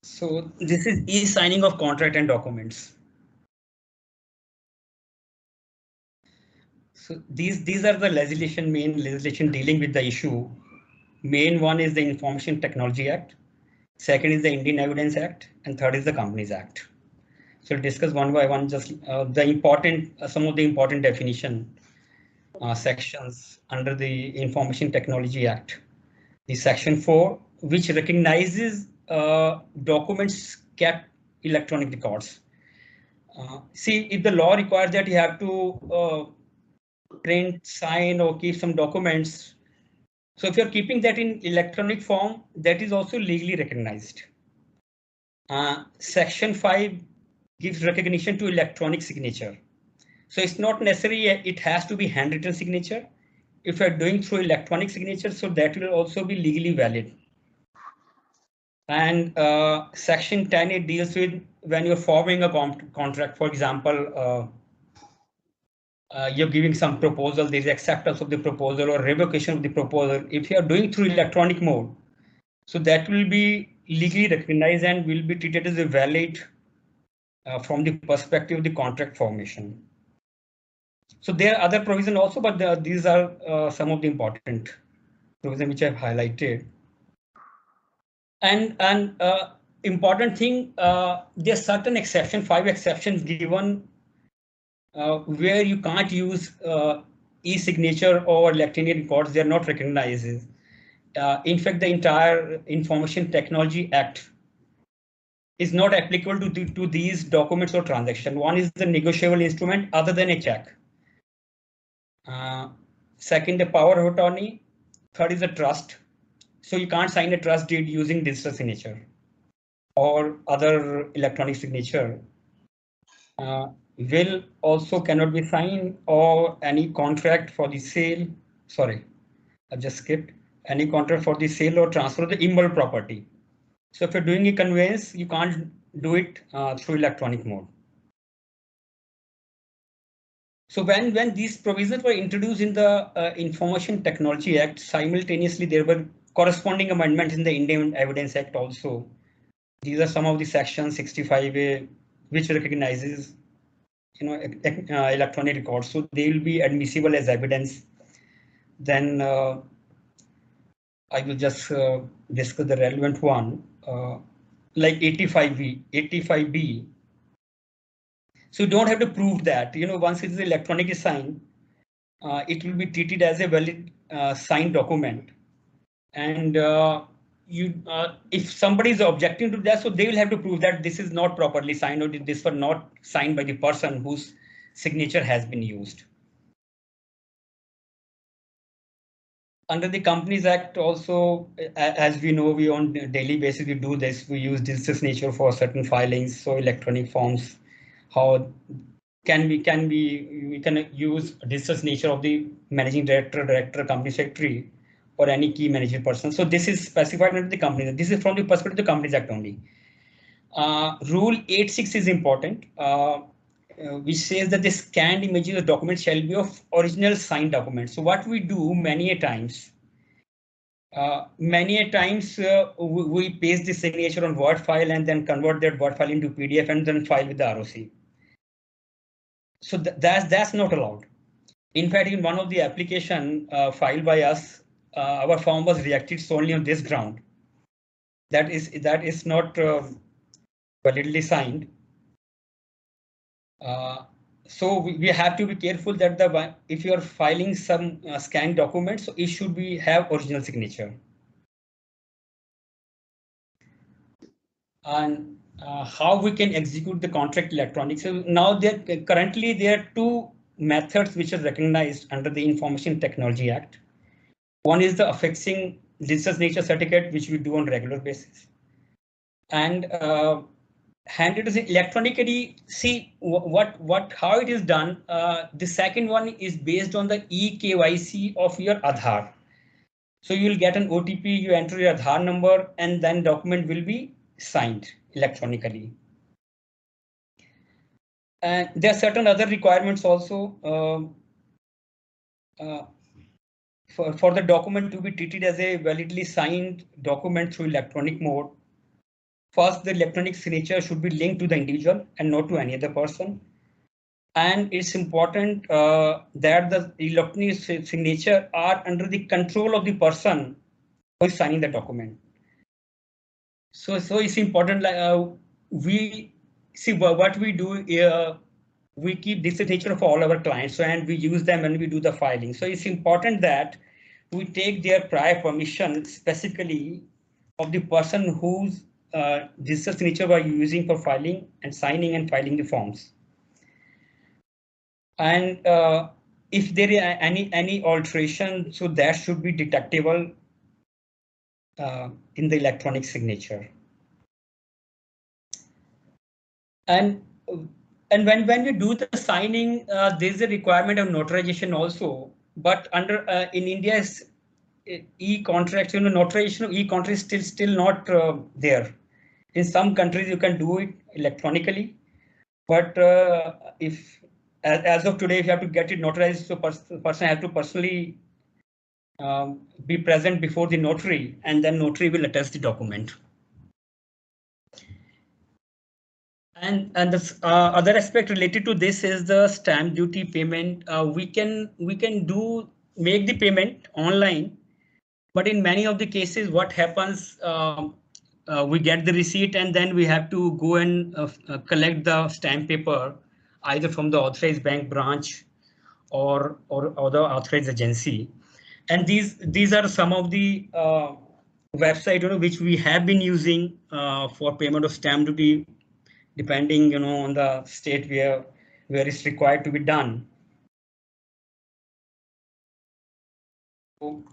So this is e-signing of contract and documents. So these are the main legislation dealing with the issue. Main one is the Information Technology Act. Second is the Indian Evidence Act, and third is the Companies Act. So we'll discuss one by one just some of the important definition sections under the Information Technology Act. The Section 4, which recognizes documents kept electronic records. See, if the law requires that you have to print, sign, or keep some documents. So if you're keeping that in electronic form, that is also legally recognized. Section 5 gives recognition to electronic signature. So it's not necessary it has to be handwritten signature. If you're doing through electronic signature, so that will also be legally valid. And Section 10, it deals with when you're forming a contract, for example, you're giving some proposal, there's acceptance of the proposal or revocation of the proposal. If you are doing through electronic mode, so that will be legally recognized and will be treated as a valid from the perspective of the contract formation. So there are other provisions also, but these are some of the important provisions which I've highlighted. And important thing, there are certain exceptions, 5 exceptions given where you can't use e-signature or electronic records, they are not recognized. In fact, the entire Information Technology Act is not applicable to these documents or transactions. One is the negotiable instrument other than a check. Second, the power of attorney. Third is the trust. So you can't sign a trust deed using digital signature or other electronic signature. Will also cannot be signed, or any contract for the sale. Sorry, I just skipped. Any contract for the sale or transfer of the immobile property. So if you're doing a conveyance, you can't do it through electronic mode. So when these provisions were introduced in the Information Technology Act, simultaneously there were corresponding amendments in the Indian Evidence Act also. These are some of the sections 65A, which recognizes electronic records, so they will be admissible as evidence. Then I will just discuss the relevant one, like 85B. So you don't have to prove that, once it is electronically signed, it will be treated as a valid signed document. And if somebody is objecting to that, so they will have to prove that this is not properly signed, or this was not signed by the person whose signature has been used. Under the Companies Act also, as we know, we on a daily basis we do this. We use digital signature for certain filings, so electronic forms. How we can use digital signature of the managing director, company secretary, or any key managing person. So this is specified under the Companies Act. This is from the perspective of the Companies Act only. Rule 8.6 is important, which says that the scanned images of documents shall be of original signed documents. So what we do many a times, we paste the signature on Word file and then convert that Word file into PDF and then file with the ROC. So that's not allowed. In fact, in one of the application filed by us, our form was rejected solely on this ground. That is not validly signed. So we have to be careful that if you are filing some scanned documents, so it should have original signature. And how we can execute the contract electronics. So now currently there are 2 methods which are recognized under the Information Technology Act. One is the affixing digital signature certificate, which we do on regular basis, and handwritten electronically. See how it is done. The second one is based on the eKYC of your Aadhaar. So you will get an OTP, you enter your Aadhaar number, and then document will be signed electronically. And there are certain other requirements also for the document to be treated as a validly signed document through electronic mode. first, the electronic signature should be linked to the individual and not to any other person. And it's important that the electronic signature are under the control of the person who is signing the document. So it's important. We see what we do. We keep this signature for all our clients, so, and we use them when we do the filing. So it's important that we take their prior permission, specifically of the person whose digital signature we are using for filing and signing and filing the forms. And if there is any alteration, so that should be detectable in the electronic signature. And when you do the signing, there's a requirement of notarization also. But under in India's e-contract, notarization of e-contract is still not there. In some countries you can do it electronically, but if as of today, if you have to get it notarized, so person has to personally be present before the notary, and then notary will attest the document. And the other aspect related to this is the stamp duty payment. We can make the payment online, but in many of the cases, what happens, we get the receipt and then we have to go and collect the stamp paper either from the authorized bank branch or the authorized agency. And these are some of the websites which we have been using for payment of stamp duty, depending on the state where it's required to be done. So